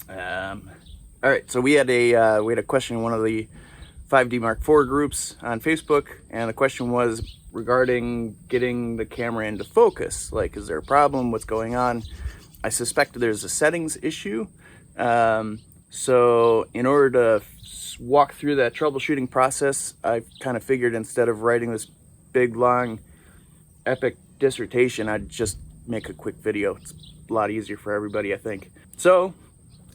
All right, so we had a question in one of the 5D Mark IV groups on Facebook, and the question was regarding getting the camera into focus. Like, is there a problem? What's going on? I suspect there's a settings issue. So in order to walk through that troubleshooting process, I kind of figured instead of writing this big, long, epic dissertation, I'd just make a quick video. It's a lot easier for everybody, I think. So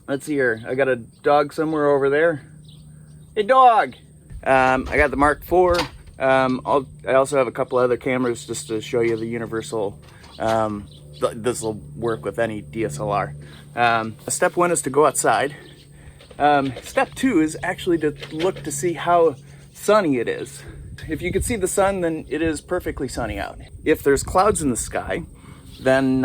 let's see here. I got a dog somewhere over there. Hey, dog! I got the Mark IV. I also have a couple other cameras just to show you the universal. This will work with any DSLR. Step one is to go outside. Step two is actually to look to see how sunny it is. If you can see the sun, then it is perfectly sunny out. If there's clouds in the sky, then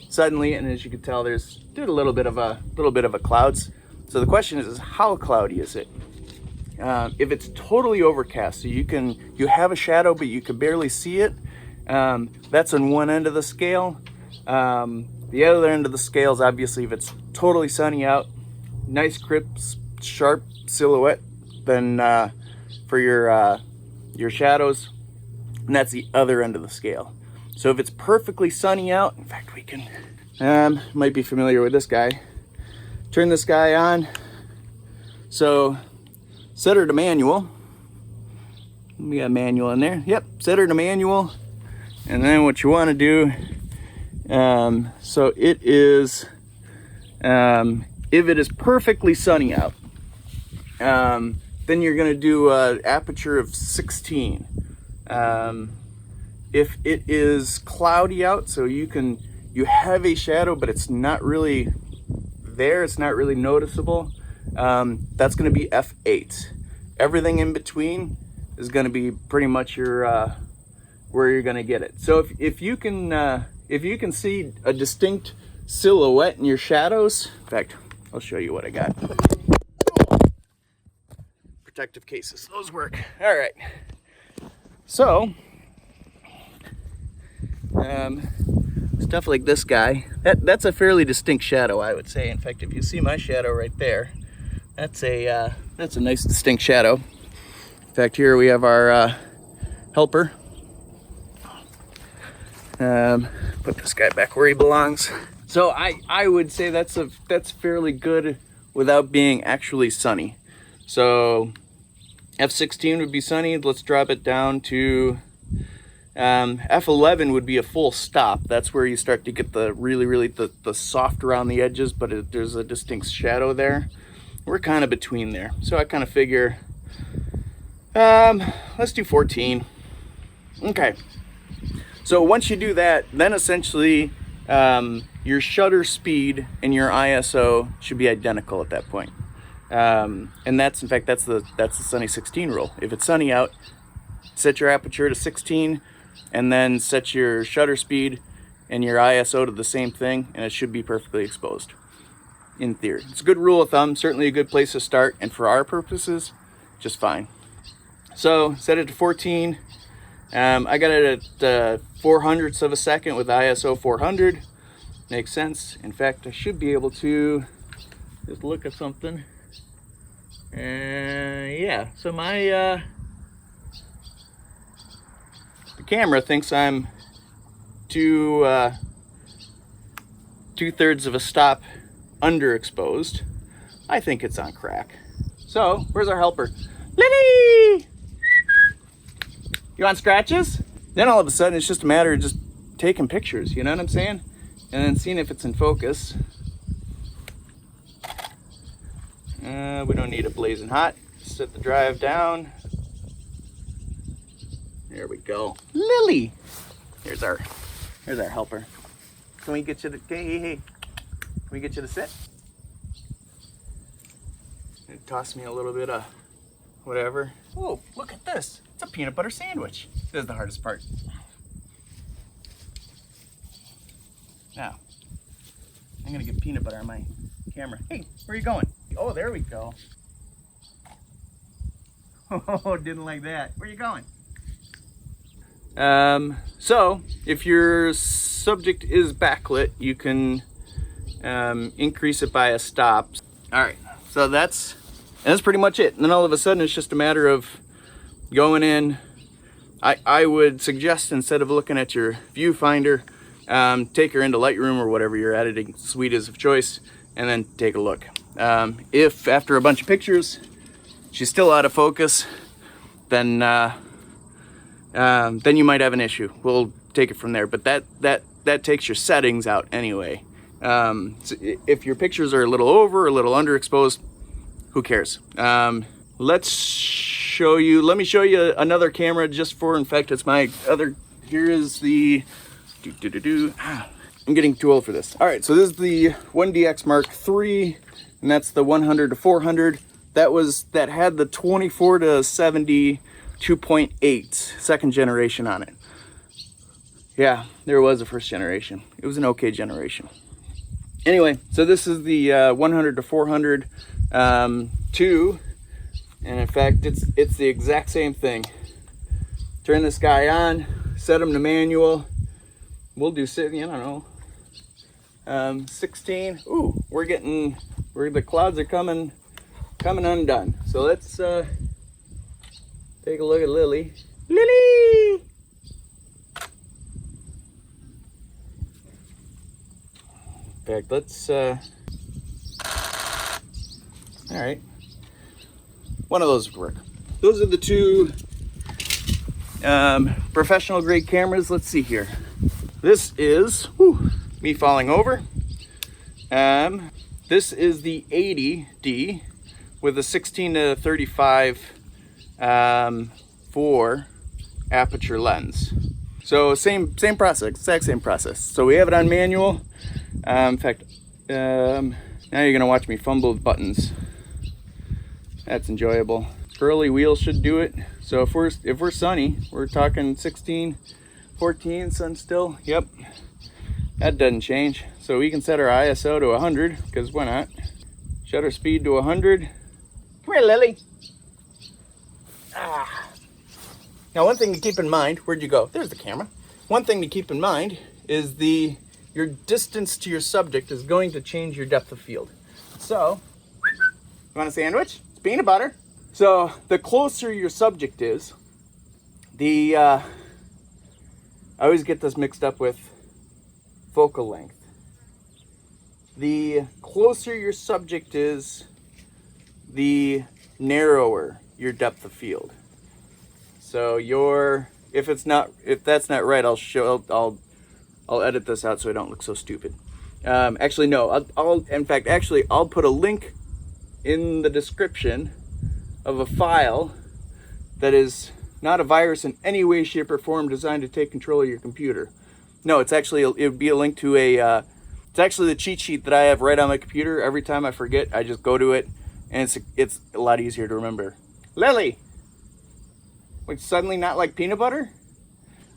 suddenly, and as you can tell, there's a little bit of a clouds. So the question is how cloudy is it? If it's totally overcast, so you have a shadow but you can barely see it, that's on one end of the scale. The other end of the scale is obviously if it's totally sunny out, nice crisp, sharp silhouette, then for your shadows, and that's the other end of the scale. So if it's perfectly sunny out, in fact, we can might be familiar with this guy. Turn this guy on. So set her to manual. We got manual in there. Yep, set her to manual. And then what you want to do, so it is, if it is perfectly sunny out, then you're going to do an aperture of 16. If it is cloudy out, so you have a shadow, but it's not really there, it's not really noticeable, that's going to be f8. Everything in between is going to be pretty much your where you're going to get it. So if you can see a distinct silhouette in your shadows, in fact, I'll show you what I got. Protective cases, those work. All right. So stuff like this guy, that's a fairly distinct shadow, I would say. In fact, if you see my shadow right there, that's a nice distinct shadow. In fact, here we have our helper. Put this guy back where he belongs. So I would say that's fairly good without being actually sunny. So F16 would be sunny. Let's drop it down to F11 would be a full stop. That's where you start to get the really the soft around the edges, but there's a distinct shadow there. We're kind of between there. So I kind of figure, let's do 14. Okay. So once you do that, then essentially your shutter speed and your ISO should be identical at that point. And that's, in fact, that's the sunny 16 rule. If it's sunny out, set your aperture to 16 and then set your shutter speed and your ISO to the same thing, and it should be perfectly exposed in theory. It's a good rule of thumb, certainly a good place to start, and for our purposes, just fine. So set it to 14. I got it at 400ths of a second with ISO 400. Makes sense. In fact, I should be able to just look at something. Yeah, so my the camera thinks I'm two-thirds of a stop underexposed. I think it's on crack. So where's our helper? Lily! You want scratches? Then all of a sudden it's just a matter of just taking pictures, you know what I'm saying? And then seeing if it's in focus. We don't need it blazing hot. Set the drive down. There we go. Lily! Here's our helper. Can we get you to, hey. Can we get you to sit? And toss me a little bit of whatever. Oh, look at this. It's a peanut butter sandwich. This is the hardest part. Now, I'm gonna get peanut butter on my camera. Hey, where are you going? Oh, there we go. Oh, didn't like that. Where are you going? So if your subject is backlit, you can increase it by a stop. All right, so that's pretty much it. And then all of a sudden it's just a matter of going in. I would suggest, instead of looking at your viewfinder, take her into Lightroom or whatever your editing suite is of choice, and then take a look. If after a bunch of pictures she's still out of focus, then you might have an issue. We'll take it from there. But that takes your settings out anyway. So if your pictures are a little over or a little underexposed, who cares? Let me show you another camera just for, in fact, it's my other, here is the, I'm getting too old for this. All right, so this is the 1DX Mark III, and that's the 100 to 400. That had the 24 to 70 2.8 second generation on it. Yeah, there was a first generation. It was an okay generation. Anyway, so this is the 100 to 400 2, and in fact, it's the exact same thing. Turn this guy on, set him to manual. We'll do, I don't know, 16. Ooh, the clouds are coming undone. So let's take a look at Lily. Lily! In fact, let's, all right. One of those would work. Those are the two professional grade cameras. Let's see here. This is, me falling over. This is the 80D with a 16 to 35 for aperture lens. So same process, exact same process. So we have it on manual. In fact, now you're gonna watch me fumble with buttons. That's enjoyable. Curly wheel should do it. So if we're sunny, we're talking 16, 14 sun still. Yep, that doesn't change. So we can set our ISO to 100, because why not? Shutter speed to 100. Come here, Lily. Now, one thing to keep in mind, where'd you go? There's the camera. One thing to keep in mind is your distance to your subject is going to change your depth of field. So, you want a sandwich? It's peanut butter. So, the closer your subject is, I always get this mixed up with focal length. The closer your subject is, the narrower your depth of field. So if that's not right, I'll edit this out so I don't look so stupid. Actually, no, I'll put a link in the description of a file that is not a virus in any way, shape, or form designed to take control of your computer. No, it would be a link to it's actually the cheat sheet that I have right on my computer. Every time I forget, I just go to it, and it's a lot easier to remember. Lily! Which suddenly not like peanut butter?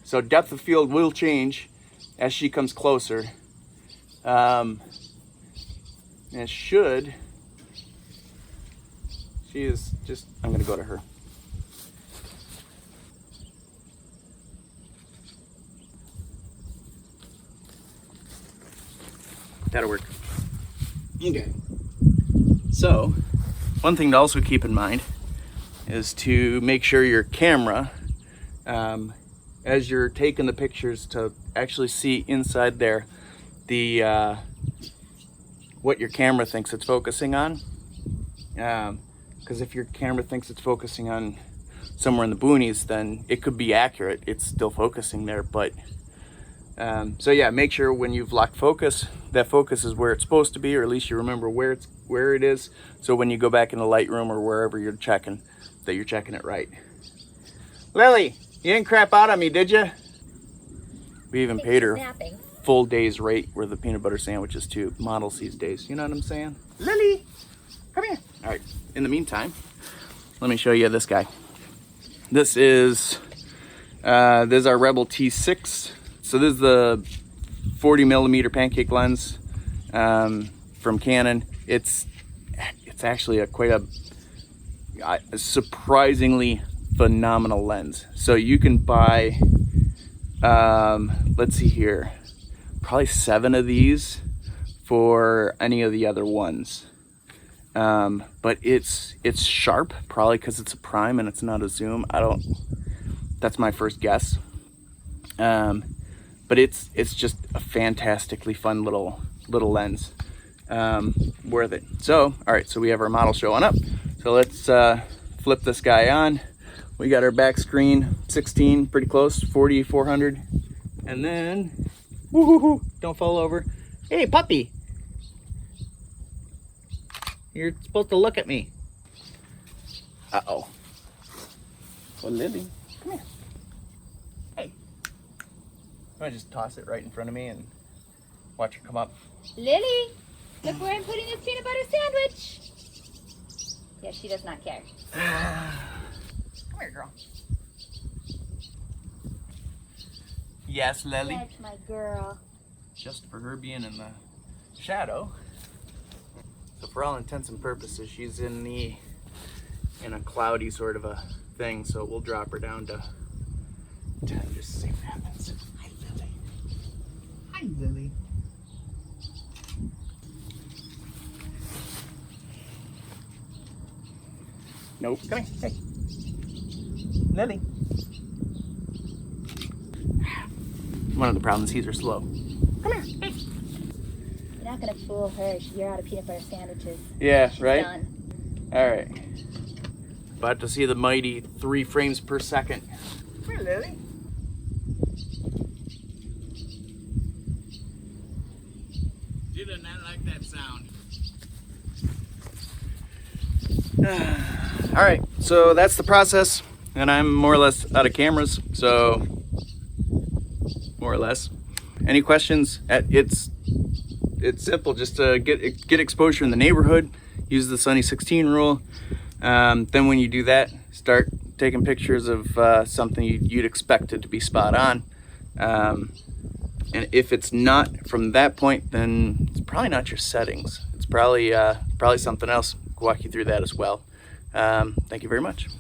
So depth of field will change as she comes closer. And she is just, I'm gonna go to her. That'll work. Okay. So, one thing to also keep in mind is to make sure your camera, as you're taking the pictures, to actually see inside there what your camera thinks it's focusing on. Because if your camera thinks it's focusing on somewhere in the boonies, then it could be accurate. It's still focusing there, but so yeah, make sure when you've locked focus, that focus is where it's supposed to be, or at least you remember where it is. So when you go back into Lightroom or wherever you're checking, that you're checking it right. Lily, you didn't crap out on me, did you? We even paid her full day's rate with the peanut butter sandwiches too. Models these days, you know what I'm saying? Lily, come here. All right, in the meantime, let me show you this guy. This is our Rebel T6. So this is the 40 millimeter pancake lens from Canon. It's actually quite a surprisingly phenomenal lens. So you can buy, let's see here, probably 7 of these for any of the other ones. but it's sharp, probably because it's a prime and it's not a zoom. That's my first guess. But it's just a fantastically fun little lens. Worth it. So, all right, so we have our model showing up. So let's flip this guy on. We got our back screen 16, pretty close, 40-400. And then, woo-hoo-hoo, don't fall over. Hey, puppy. You're supposed to look at me. Uh-oh. Well, Lily, come here. Hey. I'm gonna just toss it right in front of me and watch her come up. Lily, look where I'm putting this peanut butter sandwich. Yeah, she does not care. Come here, girl. Yes, Lily. That's my girl. Just for her being in the shadow. So for all intents and purposes, she's in a cloudy sort of a thing. So we'll drop her down to 10 just to see what happens. Hi, Lily. Hi, Lily. Nope. Come here. Hey. Lily. One of the problems, these are slow. Come here. Hey. You're not gonna fool her. You're out of peanut butter sandwiches. Yeah, She's right? done. All right. About to see the mighty 3 frames per second. Come here, Lily. She does not like that sound. All right, so that's the process, and I'm more or less out of cameras, so more or less. Any questions? It's simple, just to get exposure in the neighborhood. Use the Sunny 16 rule. Then when you do that, start taking pictures of something you'd expect it to be spot on. And if it's not from that point, then it's probably not your settings. It's probably something else. I'll walk you through that as well. Thank you very much.